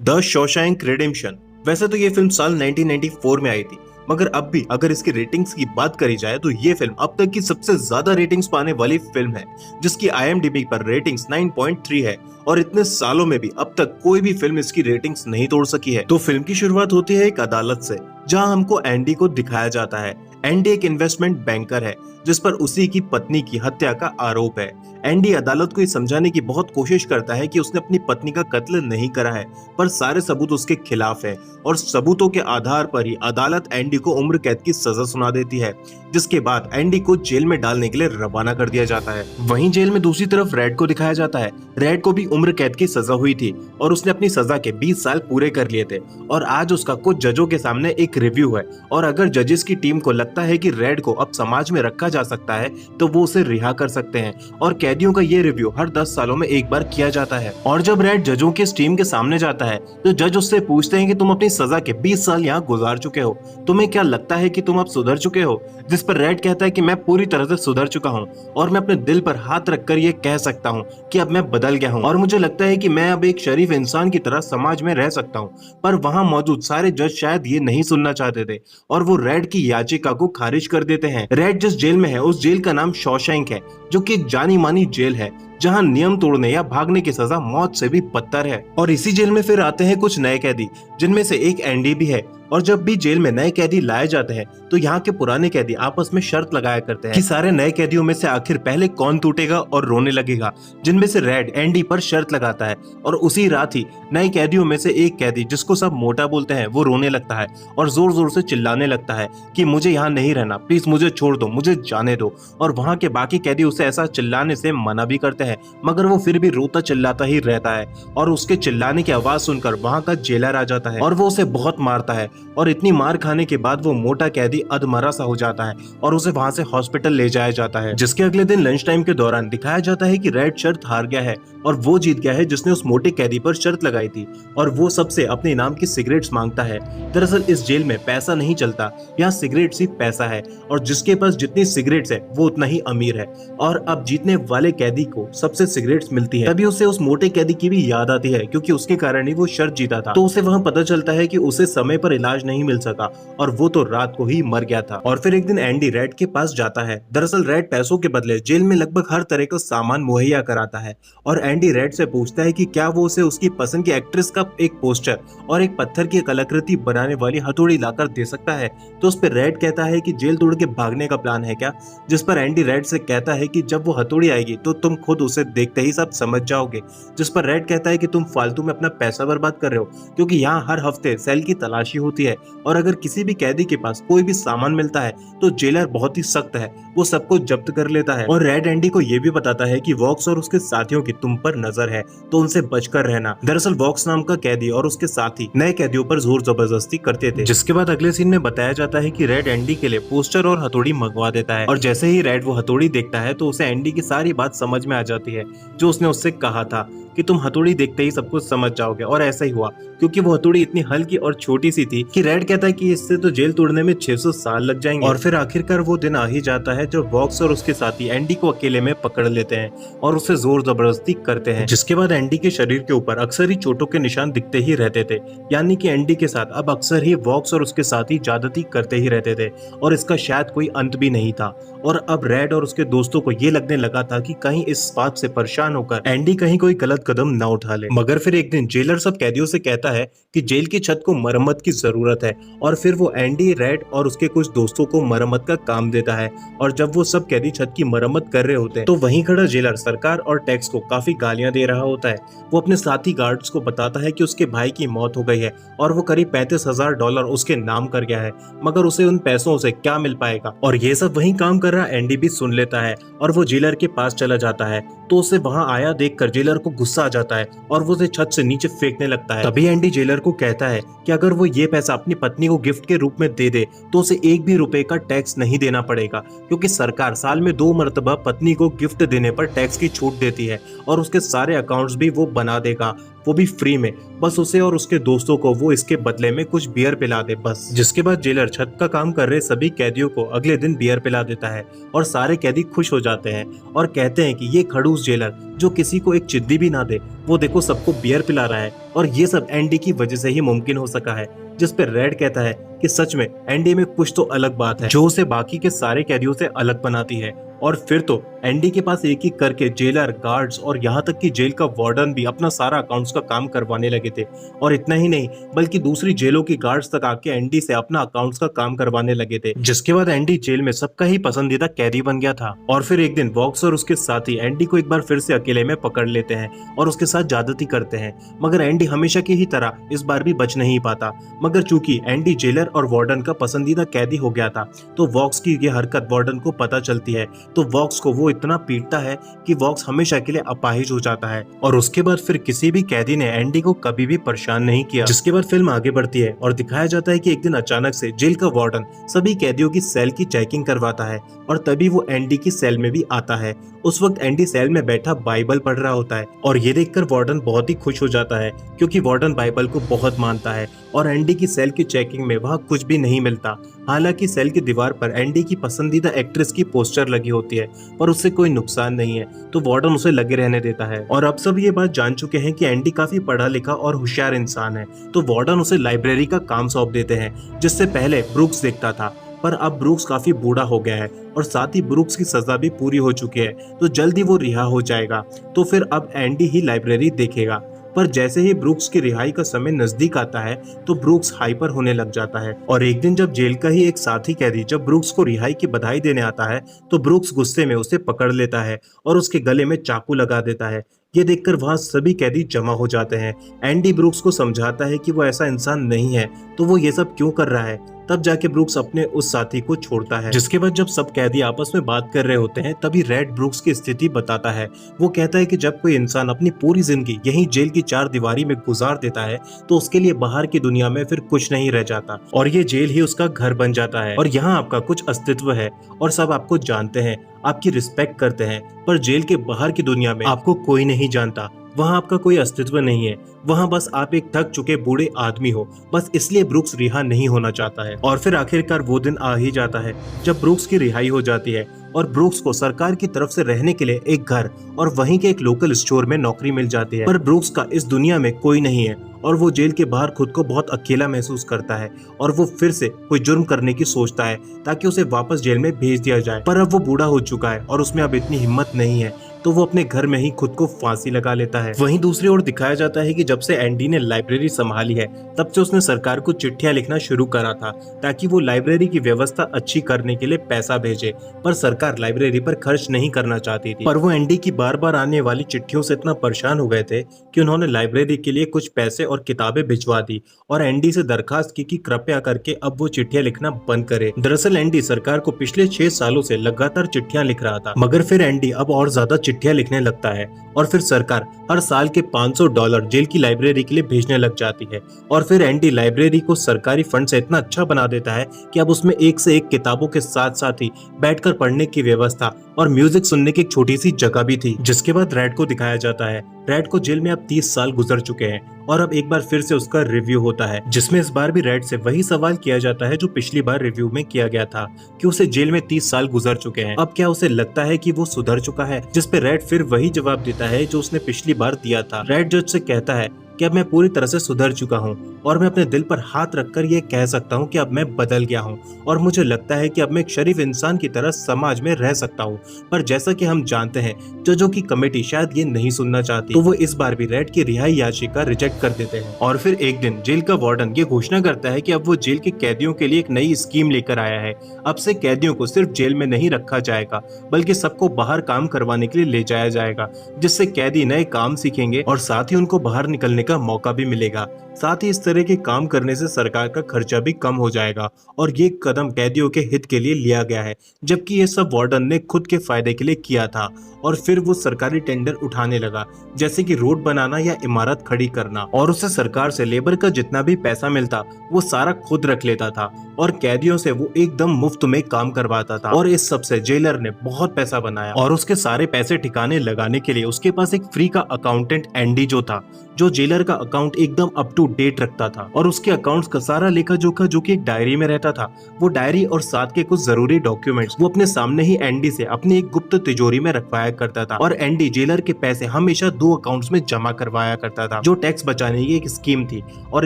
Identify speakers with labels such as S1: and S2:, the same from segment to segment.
S1: The Shawshank redemption. वैसे तो ये फिल्म साल 1994 में आई थी, मगर अब भी अगर इसकी रेटिंग्स की बात करी जाए तो ये फिल्म अब तक की सबसे ज्यादा रेटिंग्स पाने वाली फिल्म है, जिसकी IMDb पर रेटिंग्स 9.3 है। और इतने सालों में भी अब तक कोई भी फिल्म इसकी रेटिंग्स नहीं तोड़ सकी है। तो फिल्म की शुरुआत होती है एक अदालत से, जहां हमको एंडी को दिखाया जाता है। एंडी एक इन्वेस्टमेंट बैंकर है, जिस पर उसी की पत्नी की हत्या का आरोप है। एंडी अदालत को ये समझाने की बहुत कोशिश करता है कि उसने अपनी पत्नी का कत्ल नहीं करा है, पर सारे सबूत उसके खिलाफ है और सबूतों के आधार पर ही अदालत एंडी को उम्र कैद की सजा सुना देती है, जिसके बाद एंडी को जेल में डालने के लिए रवाना कर दिया जाता है। वहीं जेल में दूसरी तरफ रेड को दिखाया जाता है। रेड को भी उम्र कैद की सजा हुई थी और उसने अपनी सजा के 20 साल पूरे कर लिए थे और आज उसका कुछ जजों के सामने एक रिव्यू है, और अगर जजेस की टीम को लगता है कि रेड को अब समाज में रखा जा सकता है तो वो उसे रिहा कर सकते हैं। और कैदियों का ये रिव्यू हर 10 सालों में एक बार किया जाता है। और जब रेड जजों की इस टीम के सामने जाता है तो जज उससे पूछते हैं कि तुम अपनी सजा के 20 साल यहाँ गुजार चुके हो, तुम्हें क्या लगता है कि तुम अब सुधर चुके हो? जिस पर रेड कहता है कि मैं पूरी तरह से सुधर चुका हूँ और मैं अपने दिल पर हाथ रखकर ये कह सकता हूँ कि अब मैं बदल गया हूँ और मुझे लगता है कि मैं अब एक शरीफ इंसान की तरह समाज में रह सकता हूँ। पर वहाँ मौजूद सारे जज शायद ये नहीं सुनना चाहते थे और वो रेड की याचिका को खारिज कर देते हैं। रेड जिस जेल में है उस जेल का नाम शॉशैंक है, जो कि एक जानी मानी जेल है जहां नियम तोड़ने या भागने की सजा मौत से भी बदतर है। और इसी जेल में फिर आते हैं कुछ नए कैदी, जिनमें से एक एंडी भी है। और जब भी जेल में नए कैदी लाए जाते हैं तो यहाँ के पुराने कैदी आपस में शर्त लगाया करते हैं कि सारे नए कैदियों में से आखिर पहले कौन टूटेगा और रोने लगेगा, जिनमें से रेड एंडी पर शर्त लगाता है। और उसी रात ही नए कैदियों में से एक कैदी, जिसको सब मोटा बोलते हैं, वो रोने लगता है और जोर जोर से चिल्लाने लगता है कि मुझे यहाँ नहीं रहना, प्लीज मुझे छोड़ दो, मुझे जाने दो। और वहाँ के बाकी कैदी उसे ऐसा चिल्लाने से मना भी करते हैं, मगर वो फिर भी रोता चिल्लाता ही रहता है। और उसके चिल्लाने की आवाज सुनकर वहाँ का जेलर आ जाता है और वो उसे बहुत मारता है। और इतनी मार खाने के बाद वो मोटा कैदी अधमरा सा हो जाता है और उसे वहां से हॉस्पिटल ले जाया जाता है। जिसके अगले दिन लंच टाइम के दौरान दिखाया जाता है कि रेड शर्त हार गया है और वो जीत गया है, जिसने उस मोटे कैदी पर शर्त लगाई थी। और वो सबसे अपने इनाम की सिगरेट्स मांगता है। दरअसल इस जेल में पैसा नहीं चलता, यहाँ सिगरेट ही पैसा है और जिसके पास जितनी सिगरेट्स है वो उतना ही अमीर है। और अब जीतने वाले कैदी को सबसे सिगरेट्स मिलती है, तभी उसे उस मोटे कैदी की भी याद आती है, क्योंकि उसके कारण ही वो शर्त जीता था। तो उसे वहाँ पता चलता है कि उसे समय पर इलाज नहीं मिल सका और वो तो रात को ही मर गया था। और फिर एक दिन एंडी रेड के पास जाता है। दरअसल रेड पैसों के बदले जेल में लगभग हर तरह का सामान मुहैया कराता है और एंडी रेड से पूछता है कि क्या वो उसे उसकी पसंद की एक्ट्रेस का एक पोस्टर और एक पत्थर की कलाकृति बनाने वाली हथौड़ी लाकर दे सकता है। तो उस पर रेड कहता है कि जेल तोड़ के भागने का प्लान है क्या? जिस पर एंडी रेड से कहता है कि जब वो हथौड़ी आएगी तो तुम खुद उसे देखते ही सब समझ जाओगे। जिस पर रेड कहता है कि तुम फालतू में अपना पैसा बर्बाद कर रहे हो, क्योंकि यहाँ हर हफ्ते सेल की तलाशी होती है और अगर किसी भी कैदी के पास कोई भी सामान मिलता है तो जेलर बहुत ही सख्त है, वो सबको जब्त कर लेता है। और रेड एंडी को ये भी बताता है कि वॉक्स और उसके साथियों की तुम पर नजर है, तो उनसे बचकर रहना। दरअसल वॉक्स नाम का कैदी और उसके साथी नए कैदियों पर जोर जबरदस्ती करते थे। जिसके बाद अगले सीन में बताया जाता है कि रेड एंडी के लिए पोस्टर और हथौड़ी मंगवा देता है और जैसे ही रेड वो हथौड़ी देखता है तो उसे एंडी की सारी बात समझ में आ जाती है, जो उसने उससे कहा था कि तुम हथौड़ी देखते ही सब कुछ समझ जाओगे। और ऐसा ही हुआ, क्योंकि वो हथौड़ी इतनी हल्की और छोटी सी थी कि रेड कहता है कि इससे तो जेल तोड़ने में 600 साल लग जाएंगे। और फिर आखिरकार वो दिन आ ही जाता है जब वॉक्स और उसके साथी एंडी को अकेले में पकड़ लेते हैं और उसे जोर जबरदस्ती करते हैं। जिसके बाद एंडी के शरीर के ऊपर अक्सर ही चोटों के निशान दिखते ही रहते थे, यानी कि एंडी के साथ अब अक्सर ही वॉक्स और उसके साथी ज्यादती करते ही रहते थे और इसका शायद कोई अंत भी नहीं था। और अब रेड और उसके दोस्तों को ये लगने लगा था कि कहीं इस बात से परेशान होकर एंडी कहीं कोई गलत कदम न उठा ले। मगर फिर एक दिन जेलर सब कैदियों से कहता है कि जेल की छत को मरम्मत की जरूरत है और फिर वो एंडी, रेड और उसके कुछ दोस्तों को मरम्मत का काम देता है। और जब वो सब कैदी छत की मरम्मत कर रहे होते हैं तो वहीं खड़ा जेलर सरकार और टैक्स को काफी गालियां दे रहा होता है। वो अपने साथी गार्ड्स को बताता है कि उसके भाई की मौत हो गई है और वो करीब $35,000 उसके नाम कर गया है, मगर उसे उन पैसों से क्या मिल पाएगा। और ये सब वहीं काम कर रहा एंडी भी सुन लेता है और वो जेलर के पास चला जाता है, तो उसे वहां आया देखकर जेलर को गुस्सा आ जाता है और वो उसे छत से नीचे फेंकने लगता है। तभी एंडी जेलर को कहता है कि अगर वो ये पैसा अपनी पत्नी को गिफ्ट के रूप में दे दे तो उसे एक भी रुपए का टैक्स नहीं देना पड़ेगा, क्योंकि सरकार साल में 2 मरतबा पत्नी को गिफ्ट देने पर टैक्स की छूट देती है और उसके सारे अकाउंट्स भी वो बना देगा। वो भी फ्री में, बस उसे और उसके दोस्तों को वो इसके बदले में कुछ बियर पिला दे बस। जिसके बाद जेलर छत का काम कर रहे सभी कैदियों को अगले दिन बियर पिला देता है और सारे कैदी खुश हो जाते हैं और कहते हैं कि ये खड़ूस जेलर जो किसी को एक चिद्दी भी ना दे, वो देखो सबको बियर पिला रहा है और ये सब एंडी की वजह से ही मुमकिन हो सका है। जिस पे रेड कहता है कि सच में एंडी में कुछ तो अलग बात है जो उसे बाकी के सारे कैदियों से अलग बनाती है। और फिर तो एंडी के पास एक एक करके जेलर, गार्ड्स और यहाँ तक कि जेल का वार्डन भी अपना सारा अकाउंट्स का काम करवाने लगे थे। और इतना ही नहीं बल्कि दूसरी जेलों की गार्ड्स तक आके एंडी से अपना अकाउंट्स का काम करवाने लगे थे। जिसके बाद एंडी जेल में सबका ही पसंदीदा कैदी बन गया था। और फिर एक दिन वॉक्स और उसके साथी एंडी को एक बार फिर से अकेले में पकड़ लेते हैं और उसके साथ ज्यादती करते हैं। मगर एंडी हमेशा की ही तरह इस बार भी बच नहीं पाता। मगर चूंकि एंडी जेलर और वार्डन का पसंदीदा कैदी हो गया था तो वॉक्स की ये हरकत वार्डन को पता चलती है। तो वॉक्स को वो इतना पीटता है कि वॉक्स हमेशा के लिए अपाहिज हो जाता है। और उसके बाद फिर किसी भी कैदी ने एंडी को कभी भी परेशान नहीं किया। जिसके बाद फिल्म आगे बढ़ती है और दिखाया जाता है कि एक दिन अचानक से जेल का वार्डन सभी कैदियों की सेल की चेकिंग करवाता है और तभी वो एंडी की सेल में भी आता है। उस वक्त एंडी सेल में बैठा बाइबल पढ़ रहा होता है और ये देखकर वार्डन बहुत ही खुश हो जाता है क्योंकि वार्डन बाइबल को बहुत मानता है। और एंडी की सेल की चेकिंग में वहाँ कुछ भी नहीं मिलता। हालांकि सेल की दीवार पर एंडी की पसंदीदा एक्ट्रेस की पोस्टर लगी होती है पर उससे कोई नुकसान नहीं है, तो वार्डन उसे लगे रहने देता है। और अब सब ये बात जान चुके हैं कि एंडी काफी पढ़ा लिखा और होशियार इंसान है, तो वार्डन उसे लाइब्रेरी का काम सौंप देते हैं जिससे पहले ब्रूक्स देखता था। पर अब ब्रूक्स काफी बूढ़ा हो गया है और साथ ही ब्रूक्स की सजा भी पूरी हो चुकी है, तो जल्दी वो रिहा हो जाएगा। तो फिर अब एंडी ही लाइब्रेरी देखेगा। पर जैसे ही ब्रूक्स की रिहाई का समय नजदीक आता है तो ब्रूक्स हाइपर होने लग जाता है। और एक दिन जब जेल का ही एक साथी कैदी जब ब्रूक्स को रिहाई की बधाई देने आता है तो ब्रूक्स गुस्से में उसे पकड़ लेता है और उसके गले में चाकू लगा देता है। ये देखकर वहाँ सभी कैदी जमा हो जाते हैं। एंडी ब्रूक्स को समझाता है कि वो ऐसा इंसान नहीं है, तो वो ये सब क्यों कर रहा है। तब जाके ब्रूक्स अपने उस साथी को छोड़ता है। जिसके बाद जब सब कैदी आपस में बात कर रहे होते हैं तभी रेड ब्रूक्स की स्थिति बताता है। वो कहता है कि जब कोई इंसान अपनी पूरी जिंदगी यही जेल की चार दीवारी में गुजार देता है तो उसके लिए बाहर की दुनिया में फिर कुछ नहीं रह जाता और ये जेल ही उसका घर बन जाता है। और यहाँ आपका कुछ अस्तित्व है और सब आपको जानते हैं, आपकी रिस्पेक्ट करते हैं। पर जेल के बाहर की दुनिया में आपको कोई नहीं जानता, वहाँ आपका कोई अस्तित्व नहीं है। वहाँ बस आप एक थक चुके बूढ़े आदमी हो। बस इसलिए ब्रूक्स रिहा नहीं होना चाहता है। और फिर आखिरकार वो दिन आ ही जाता है जब ब्रूक्स की रिहाई हो जाती है और ब्रूक्स को सरकार की तरफ से रहने के लिए एक घर और वहीं के एक लोकल स्टोर में नौकरी मिल जाती है। पर ब्रूक्स का इस दुनिया में कोई नहीं है और वो जेल के बाहर खुद को बहुत अकेला महसूस करता है और वो फिर से कोई जुर्म करने की सोचता है ताकि उसे वापस जेल में भेज दिया जाए। पर अब वो बूढ़ा हो चुका है और उसमें अब इतनी हिम्मत नहीं है, तो वो अपने घर में ही खुद को फांसी लगा लेता है। वहीं दूसरी ओर दिखाया जाता है कि जब से एंडी ने लाइब्रेरी संभाली है तब से उसने सरकार को चिट्ठियां लिखना शुरू करा था ताकि वो लाइब्रेरी की व्यवस्था अच्छी करने के लिए पैसा भेजे। पर सरकार लाइब्रेरी पर खर्च नहीं करना चाहती थी। पर वो एंडी की बार बार आने वाली चिट्ठियों से इतना परेशान हो गए थे कि उन्होंने लाइब्रेरी के लिए कुछ पैसे और किताबें भिजवा दी और एंडी से दरखास्त की कि कृपया करके अब वो चिट्ठियां लिखना बंद करे। दरअसल एंडी सरकार को पिछले 6 सालों से लगातार चिट्ठियां लिख रहा था, मगर फिर एंडी अब और ज्यादा चिट्ठियां लिखने लगता है और फिर सरकार हर साल के $500 जेल की लाइब्रेरी के लिए भेजने लग जाती है। और फिर एंडी लाइब्रेरी को सरकारी फंड से इतना अच्छा बना देता है कि अब उसमें एक से एक किताबों के साथ साथ ही बैठकर पढ़ने की व्यवस्था और म्यूजिक सुनने की एक छोटी सी जगह भी थी। जिसके बाद रेड को दिखाया जाता है। रेड को जेल में अब 30 साल गुजर चुके हैं और अब एक बार फिर से उसका रिव्यू होता है जिसमें इस बार भी रेड से वही सवाल किया जाता है जो पिछली बार रिव्यू में किया गया था कि उसे जेल में 30 साल गुजर चुके हैं, अब क्या उसे लगता है कि वो सुधर चुका है। जिस पे रेड फिर वही जवाब देता है जो उसने पिछली बार दिया था। रेड जज से कहता है कि अब मैं पूरी तरह से सुधर चुका हूँ और मैं अपने दिल पर हाथ रखकर ये कह सकता हूँ कि अब मैं बदल गया हूँ और मुझे लगता है कि अब मैं एक शरीफ इंसान की तरह समाज में रह सकता हूँ। पर जैसा कि हम जानते हैं जजों की कमेटी शायद ये नहीं सुनना चाहती, तो वो इस बार भी रेड की रिहाई याचिका रिजेक्ट कर देते हैं। और फिर एक दिन जेल का वार्डन ये घोषणा करता है कि अब वो जेल के कैदियों के लिए एक नई स्कीम लेकर आया है। अब से कैदियों को सिर्फ जेल में नहीं रखा जाएगा बल्कि सबको बाहर काम करवाने के लिए ले जाया जाएगा, जिससे कैदी नए काम सीखेंगे और साथ ही उनको बाहर निकलने का मौका भी मिलेगा। साथ ही इस तरह के काम करने से सरकार का खर्चा भी कम हो जाएगा और ये कदम कैदियों के हित के लिए लिया गया है, जबकि ये सब वार्डन ने खुद के फायदे के लिए किया था। और फिर वो सरकारी टेंडर उठाने लगा, जैसे कि रोड बनाना या इमारत खड़ी करना, और उसे सरकार से लेबर का जितना भी पैसा मिलता वो सारा खुद रख लेता था और कैदियों से वो एकदम मुफ्त में काम करवाता था और इस सब से जेलर ने बहुत पैसा बनाया और उसके सारे पैसे ठिकाने लगाने के लिए उसके पास एक फ्री का अकाउंटेंट एंडी जो था, जो जेलर का अकाउंट एकदम अप टू डेट रखता था और उसके अकाउंट्स का सारा लेखा जोखा जो कि एक डायरी में रहता था, वो डायरी और साथ के कुछ जरूरी डॉक्यूमेंट्स वो अपने सामने ही एंडी से अपनी एक गुप्त तिजोरी में रखवाया करता था और एंडी जेलर के पैसे हमेशा 2 अकाउंट्स में जमा करवाया करता था, जो टैक्स बचाने की एक स्कीम थी। और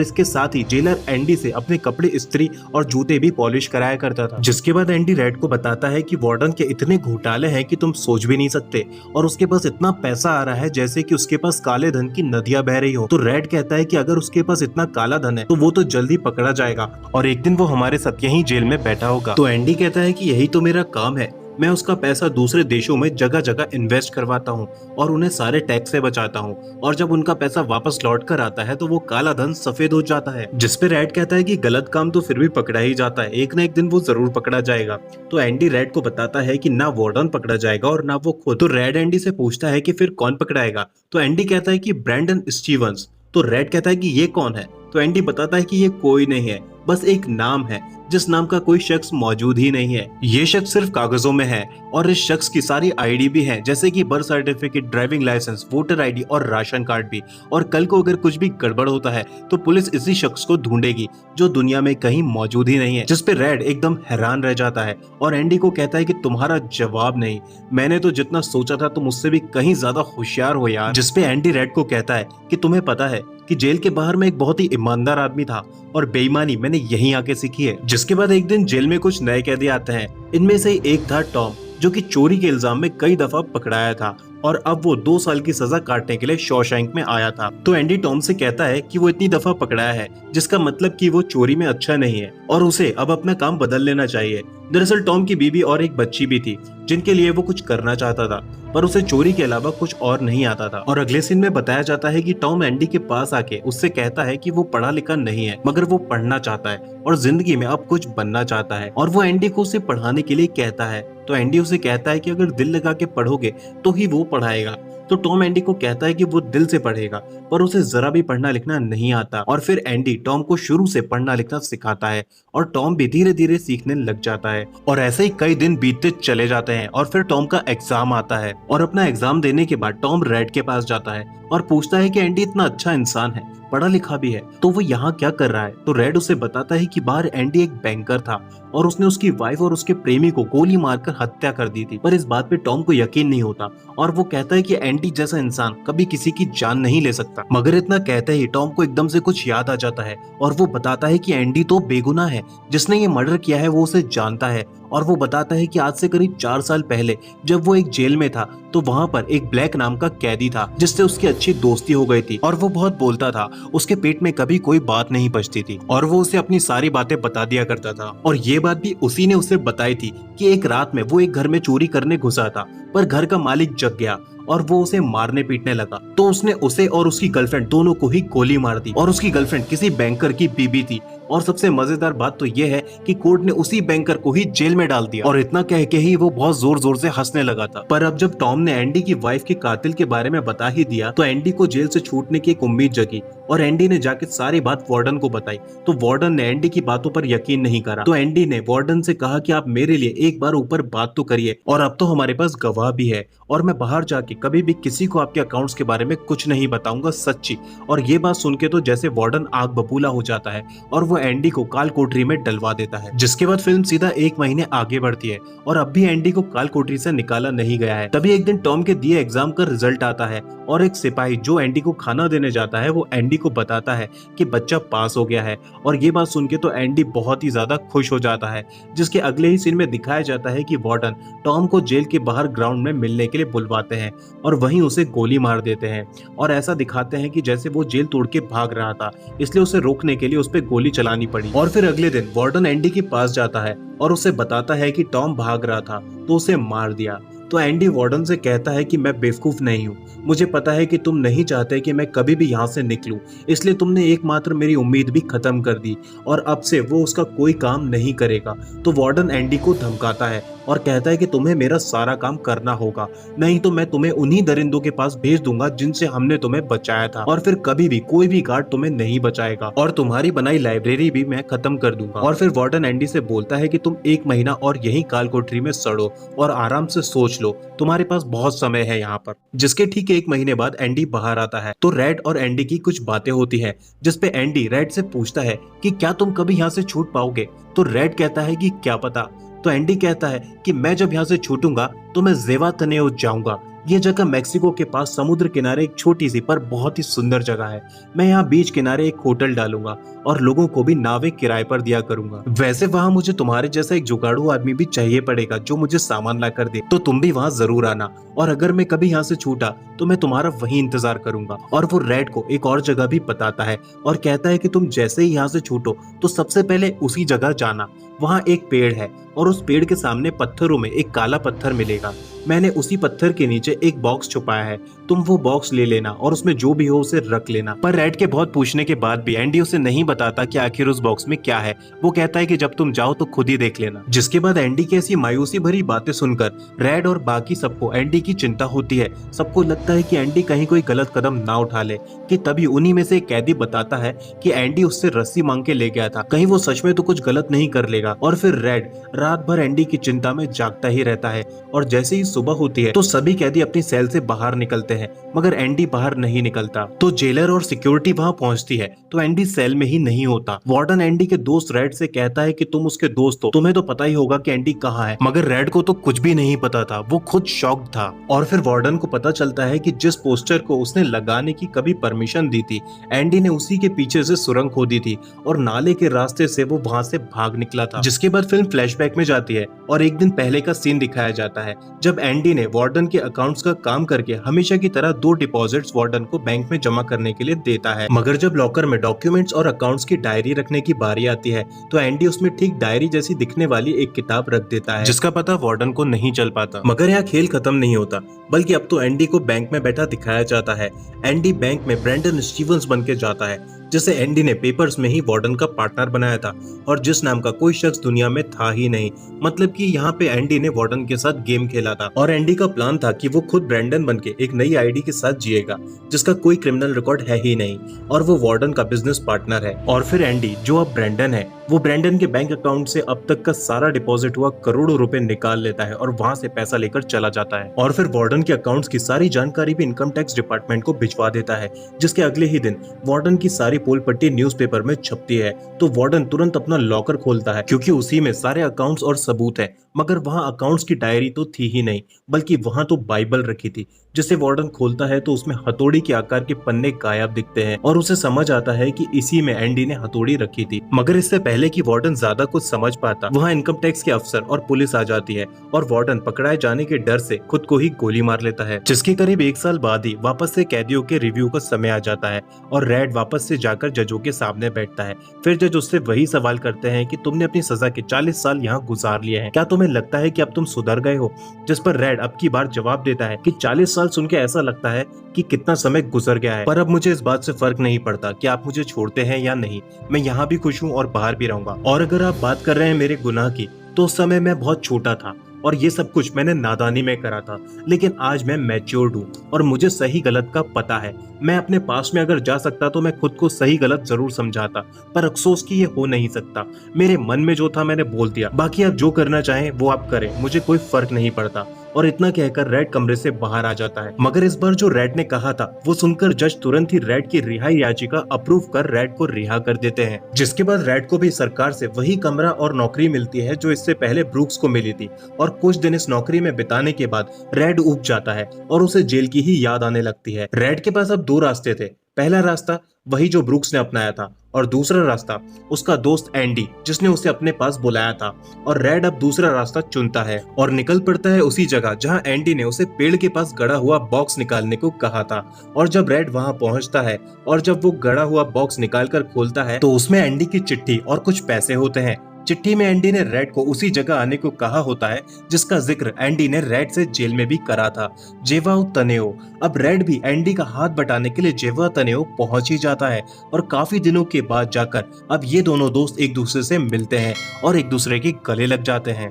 S1: इसके साथ ही जेलर एंडी से अपने कपड़े इस्त्री और जूते भी पॉलिश कराया करता था। जिसके बाद एंडी रेड को बताता है कि वार्डन के इतने घोटाले हैं कि तुम सोच भी नहीं सकते और उसके पास इतना पैसा आ रहा है जैसे कि उसके पास काले धन की नदियां बह रही हो। तो रेड कहता है कि अगर उसके पास इतना काला धन है तो वो तो जल्दी पकड़ा जाएगा और एक दिन वो हमारे साथ यहीं जेल में बैठा होगा। तो एंडी कहता है कि यही तो मेरा काम है, मैं उसका पैसा दूसरे देशों में जगह जगह इन्वेस्ट करवाता हूँ और उन्हें सारे टैक्स से बचाता हूँ और जब उनका पैसा वापस लौट कर आता है तो वो काला धन सफेद हो जाता है। जिसपे रेड कहता है कि गलत काम तो फिर भी पकड़ा ही जाता है, एक ना एक दिन वो जरूर पकड़ा जाएगा। तो एंडी रेड को बताता है कि ना वार्डन पकड़ा जाएगा और ना वो खुद। तो रेड एंडी से पूछता है कि फिर कौन पकड़ाएगा। तो एंडी कहता है कि ब्रैंडन स्टीवंस। तो रेड कहता है कि ये कौन है। तो एंडी बताता है कि ये कोई नहीं है, बस एक नाम है जिस नाम का कोई शख्स मौजूद ही नहीं है। ये शख्स सिर्फ कागजों में है और इस शख्स की सारी आईडी भी है, जैसे कि birth certificate, driving licence, voter ID और राशन कार्ड भी। और कल को अगर कुछ भी गड़बड़ होता है तो पुलिस इसी शख्स को ढूंढेगी जो दुनिया में कहीं मौजूद ही नहीं है। जिसपे रेड एकदम हैरान रह जाता है और एंडी को कहता है कि तुम्हारा जवाब नहीं, मैंने तो जितना सोचा था तुम उससे भी कहीं ज्यादा होशियार हो यार। जिसपे एंडी रेड को कहता है कि तुम्हें पता है कि जेल के बाहर मैं एक बहुत ही ईमानदार आदमी था और बेईमानी मैंने यहीं आके सीखी है। जिसके बाद एक दिन जेल में कुछ नए कैदी आते हैं, इनमें से एक था टॉम, जो कि चोरी के इल्जाम में कई दफा पकड़ाया था और अब वो 2 साल की सजा काटने के लिए शॉशैंक में आया था। तो एंडी टॉम से कहता है कि वो इतनी दफा पकड़ाया है जिसका मतलब कि वो चोरी में अच्छा नहीं है और उसे अब अपना काम बदल लेना चाहिए। दरअसल टॉम की बीवी और एक बच्ची भी थी जिनके लिए वो कुछ करना चाहता था, पर उसे चोरी के अलावा कुछ और नहीं आता था। और अगले सीन में बताया जाता है कि टॉम एंडी के पास आके उससे कहता है कि वो पढ़ा लिखा नहीं है मगर वो पढ़ना चाहता है और जिंदगी में अब कुछ बनना चाहता है और वो एंडी को उसे पढ़ाने के लिए कहता है। तो एंडी उसे कहता है कि अगर दिल लगा के पढ़ोगे तो ही वो पढ़ाएगा। तो टॉम एंडी को कहता है कि वो दिल से पढ़ेगा, पर उसे जरा भी पढ़ना लिखना नहीं आता और फिर एंडी टॉम को शुरू से पढ़ना लिखना सिखाता है और टॉम भी धीरे धीरे सीखने लग जाता है। और ऐसे ही कई दिन बीतते चले जाते हैं और फिर टॉम का एग्जाम आता है और अपना एग्जाम देने के बाद टॉम रेड के पास जाता है और पूछता है कि एंडी इतना अच्छा इंसान है, पढ़ा लिखा भी है, तो वो यहाँ क्या कर रहा है। तो रेड उसे बताता है कि बाहर एंडी एक बैंकर था और उसने उसकी वाइफ और उसके प्रेमी को गोली मारकर हत्या कर दी थी। पर इस बात पे टॉम को यकीन नहीं होता और वो कहता है कि एंडी जैसा इंसान कभी किसी की जान नहीं ले सकता। मगर इतना कहते ही टॉम को एकदम से कुछ याद आ जाता है और वो बताता है कि एंडी तो बेगुनाह है, जिसने ये मर्डर किया है वो उसे जानता है। और वो बताता है कि आज से करीब 4 साल पहले जब वो एक जेल में था तो वहाँ पर एक ब्लैक नाम का कैदी था जिससे उसकी अच्छी दोस्ती हो गई थी और वो बहुत बोलता था, उसके पेट में कभी कोई बात नहीं बचती थी और वो उसे अपनी सारी बातें बता दिया करता था। और ये बात भी उसी ने उसे बताई थी कि एक रात में वो एक घर में चोरी करने घुसा था पर घर का मालिक जग गया और वो उसे मारने पीटने लगा। तो उसने उसे और उसकी गर्लफ्रेंड दोनों को ही गोली मार दी और उसकी गर्लफ्रेंड किसी बैंकर की बीबी थी। और सबसे मजेदार बात तो ये है कि कोर्ट ने उसी बैंकर को ही जेल में डाल दिया और इतना कह के ही वो बहुत जोर जोर से हंसने लगा था। पर अब जब टॉम ने एंडी की वाइफ के कातिल के बारे में बता ही दिया तो एंडी को जेल से छूटने की एक उम्मीद जगी और एंडी ने जाके सारी बात वार्डन को बताई। तो वार्डन ने एंडी की बातों पर यकीन नहीं करा। तो एंडी ने वार्डन से कहा कि आप मेरे लिए एक बार ऊपर बात तो करिए और अब तो हमारे पास गवाह भी है और मैं बाहर जाके कभी भी किसी को आपके अकाउंट्स के बारे में कुछ नहीं बताऊंगा, सच्ची। और ये बात सुन के तो जैसे वार्डन आग बबूला हो जाता है और वो एंडी को काल कोठरी में डलवा देता है। जिसके बाद फिल्म सीधा 1 महीने आगे बढ़ती है और अब भी एंडी को काल कोठरी से निकाला नहीं गया है। तभी एक दिन टॉम के दिए एग्जाम का रिजल्ट आता है और एक सिपाही जो एंडी को खाना देने जाता है वो एंडी को बताता है कि बच्चा पास हो गया है। और ये बात सुन के तो एंडी बहुत ही ज्यादा खुश हो जाता है। जिसके अगले ही सीन में दिखाया जाता है कि वार्डन टॉम को जेल के बाहर ग्राउंड में मिलने के लिए बुलवाते हैं और वहीं उसे गोली मार देते हैं और ऐसा दिखाते हैं कि जैसे वो जेल तोड़ के भाग रहा था, इसलिए उसे रोकने के लिए उस पर गोली चलानी पड़ी। और फिर अगले दिन वार्डन एंडी के पास जाता है और उसे बताता है कि टॉम भाग रहा था तो उसे मार दिया। तो एंडी वार्डन से कहता है कि मैं बेवकूफ नहीं हूँ, मुझे पता है कि तुम नहीं चाहते कि मैं कभी भी यहाँ से निकलूं, इसलिए तुमने एकमात्र मेरी उम्मीद भी खत्म कर दी और अब से वो उसका कोई काम नहीं करेगा। तो वार्डन एंडी को धमकाता है और कहता है कि तुम्हें मेरा सारा काम करना होगा, नहीं तो मैं तुम्हें उन्हीं दरिंदों के पास भेज दूंगा जिनसे हमने तुम्हें बचाया था, और फिर कभी भी कोई भी गार्ड तुम्हें नहीं बचाएगा और तुम्हारी बनाई लाइब्रेरी भी मैं खत्म कर दूंगा। और फिर वार्डन एंडी से बोलता है कि तुम 1 महीना और यही काल कोठरी में सड़ो और आराम से सोच लो, तुम्हारे पास बहुत समय है यहाँ पर। जिसके ठीक 1 महीने बाद एंडी बाहर आता है तो रेड और एंडी की कुछ बातें होती है, जिसपे एंडी रेड से पूछता है कि क्या तुम कभी यहाँ से छूट पाओगे। तो रेड कहता है कि क्या पता। तो एंडी कहता है कि मैं जब यहाँ से छूटूंगा तो मैं ज़ेवातनेओ जाऊंगा। ये जगह मेक्सिको के पास समुद्र किनारे एक छोटी सी पर बहुत ही सुंदर जगह है। मैं यहाँ बीच किनारे एक होटल डालूंगा और लोगों को भी नावें किराए पर दिया करूंगा। वैसे वहाँ मुझे तुम्हारे जैसा एक जुगाड़ू आदमी भी चाहिए पड़ेगा जो मुझे सामान ला कर दे, तो तुम भी वहाँ जरूर आना। और अगर मैं कभी यहाँ से छूटा तो मैं तुम्हारा वहीं इंतजार करूंगा। और वो रेड को एक और जगह भी बताता है और कहता है कि तुम जैसे ही यहाँ से छूटो तो सबसे पहले उसी जगह जाना। वहाँ एक पेड़ है और उस पेड़ के सामने पत्थरों में एक काला पत्थर मिलेगा। मैंने उसी पत्थर के नीचे एक बॉक्स छुपाया है, तुम वो बॉक्स ले लेना और उसमें जो भी हो उसे रख लेना। पर रेड के बहुत पूछने के बाद भी एंडी उसे नहीं बताता कि आखिर उस बॉक्स में क्या है। वो कहता है कि जब तुम जाओ तो खुद ही देख लेना। जिसके बाद एंडी की ऐसी मायूसी भरी बातें सुनकर रेड और बाकी सबको एंडी की चिंता होती है। सबको लगता है कि एंडी कहीं कोई गलत कदम ना उठा ले, कि तभी उन्हीं में से एक कैदी बताता है कि एंडी उससे रस्सी मांग के ले गया था, कहीं वो सच में तो कुछ गलत नहीं कर लेगा। और फिर रेड रात भर एंडी की चिंता में जागता ही रहता है और जैसे ही सुबह होती है तो सभी कैदी अपनी सेल से बाहर निकलते हैं, मगर एंडी बाहर नहीं निकलता। तो जेलर और सिक्योरिटी वहां पहुंचती है तो एंडी सेल में ही नहीं होता। वार्डन एंडी के दोस्त रेड से कहता है कि तुम उसके दोस्त हो, तुम्हें तो पता ही होगा कि एंडी कहाँ है। मगर रेड को तो कुछ भी नहीं पता था, वो खुद शॉक्ड था। और फिर वार्डन को पता चलता है कि जिस पोस्टर को उसने लगाने की कभी परमिशन दी थी, एंडी ने उसी के पीछे से सुरंग खोदी थी और नाले के रास्ते से वो वहां से भाग निकला था। जिसके बाद फिल्म फ्लैशबैक में जाती है और एक दिन पहले का सीन दिखाया जाता है जब एंडी ने वार्डन के अकाउंट्स का काम करके हमेशा की तरह 2 डिपॉजिट्स वार्डन को बैंक में जमा करने के लिए देता है। मगर जब लॉकर में डॉक्यूमेंट्स और अकाउंट्स की डायरी रखने की बारी आती है तो एंडी उसमें ठीक डायरी जैसी दिखने वाली एक किताब रख देता है, जिसका पता वार्डन को नहीं चल पाता। मगर यहाँ खेल खत्म नहीं होता, बल्कि अब तो एंडी को बैंक में बैठा दिखाया जाता है। एंडी बैंक में ब्रेंडन स्टीवंस बन के जाता है, जिसे एंडी ने पेपर्स में ही वार्डन का पार्टनर बनाया था और जिस नाम का कोई शख्स दुनिया में था ही नहीं। मतलब कि यहाँ पे एंडी ने वार्डन के साथ गेम खेला था और एंडी का प्लान था कि वो खुद ब्रेंडन बनके एक नई आईडी के साथ जिएगा जिसका कोई क्रिमिनल रिकॉर्ड है ही नहीं और वो वार्डन का बिजनेस पार्टनर है। और फिर एंडी जो अब ब्रेंडन है वो ब्रेंडन के बैंक अकाउंट से अब तक का सारा डिपॉजिट हुआ करोड़ों रुपए निकाल लेता है और वहां से पैसा लेकर चला जाता है। और फिर वार्डन के अकाउंट्स की सारी जानकारी भी इनकम टैक्स डिपार्टमेंट को भिजवा देता है, जिसके अगले ही दिन वार्डन की सारी पोल पट्टी न्यूज़पेपर में छपती है। तो वार्डन तुरंत अपना लॉकर खोलता है क्योंकि उसी में सारे अकाउंट्स और सबूत है। मगर वहां अकाउंट्स की डायरी तो थी ही नहीं, बल्कि वहां तो बाइबल रखी थी, जिसे वार्डन खोलता है तो उसमें हथौड़ी के आकार के पन्ने गायब दिखते हैं और उसे समझ आता है कि इसी में एंडी ने हथौड़ी रखी थी। मगर इससे पहले कि वार्डन ज्यादा कुछ समझ पाता, वहां इनकम टैक्स के अफसर और पुलिस आ जाती है और वार्डन पकड़ाए जाने के डर से खुद को ही गोली मार लेता है। जिसके करीब 1 साल बाद ही वापस से कैदियों के रिव्यू का समय आ जाता है और रेड वापस से जाकर जजों के सामने बैठता है। फिर जज उससे वही सवाल करते हैं कि तुमने अपनी सजा के 40 साल यहाँ गुजार लिए हैं, क्या तुम्हें लगता है कि अब तुम सुधर गए हो? जिस पर रेड अब की बार जवाब देता है कि 40 साल सुन के ऐसा लगता है कि कितना समय गुजर गया है, पर अब मुझे इस बात से फर्क नहीं पड़ता कि आप मुझे छोड़ते हैं या नहीं। मैं यहाँ भी खुश हूँ और बाहर भी रहूंगा। और अगर आप बात कर रहे हैं मेरे गुनाह की, तो उस समय मैं बहुत छोटा था और ये सब कुछ मैंने नादानी में करा था, लेकिन आज मैं मैच्योर्ड हूँ और मुझे सही गलत का पता है। मैं अपने पास में अगर जा सकता तो मैं खुद को सही गलत जरूर समझाता, पर अफसोस कि ये हो नहीं सकता। मेरे मन में जो था मैंने बोल दिया, बाकी आप जो करना चाहें वो आप करें, मुझे कोई फर्क नहीं पड़ता। और इतना कहकर रेड कमरे से बाहर आ जाता है। मगर इस बार जो रेड ने कहा था वो सुनकर जज तुरंत ही रेड की रिहाई याचिका अप्रूव कर रेड को रिहा कर देते हैं। जिसके बाद रेड को भी सरकार से वही कमरा और नौकरी मिलती है जो इससे पहले ब्रूक्स को मिली थी। और कुछ दिन इस नौकरी में बिताने के बाद रेड ऊब जाता है और उसे जेल की ही याद आने लगती है। रेड के पास अब 2 रास्ते थे। पहला रास्ता वही जो ब्रूक्स ने अपनाया था और दूसरा रास्ता उसका दोस्त एंडी जिसने उसे अपने पास बुलाया था। और रेड अब दूसरा रास्ता चुनता है और निकल पड़ता है उसी जगह जहां एंडी ने उसे पेड़ के पास गड़ा हुआ बॉक्स निकालने को कहा था। और जब रेड वहां पहुंचता है और जब वो गड़ा हुआ बॉक्स निकालकर खोलता है तो उसमें एंडी की चिट्ठी और कुछ पैसे होते हैं। चिट्ठी में एंडी ने रेड को उसी जगह आने को कहा होता है जिसका जिक्र एंडी ने रेड से जेल में भी करा था, ज़ेवातनेओ। अब रेड भी एंडी का हाथ बटाने के लिए ज़ेवातनेओ पहुंच ही जाता है और काफी दिनों के बाद जाकर अब ये दोनों दोस्त एक दूसरे से मिलते हैं और एक दूसरे के गले लग जाते हैं।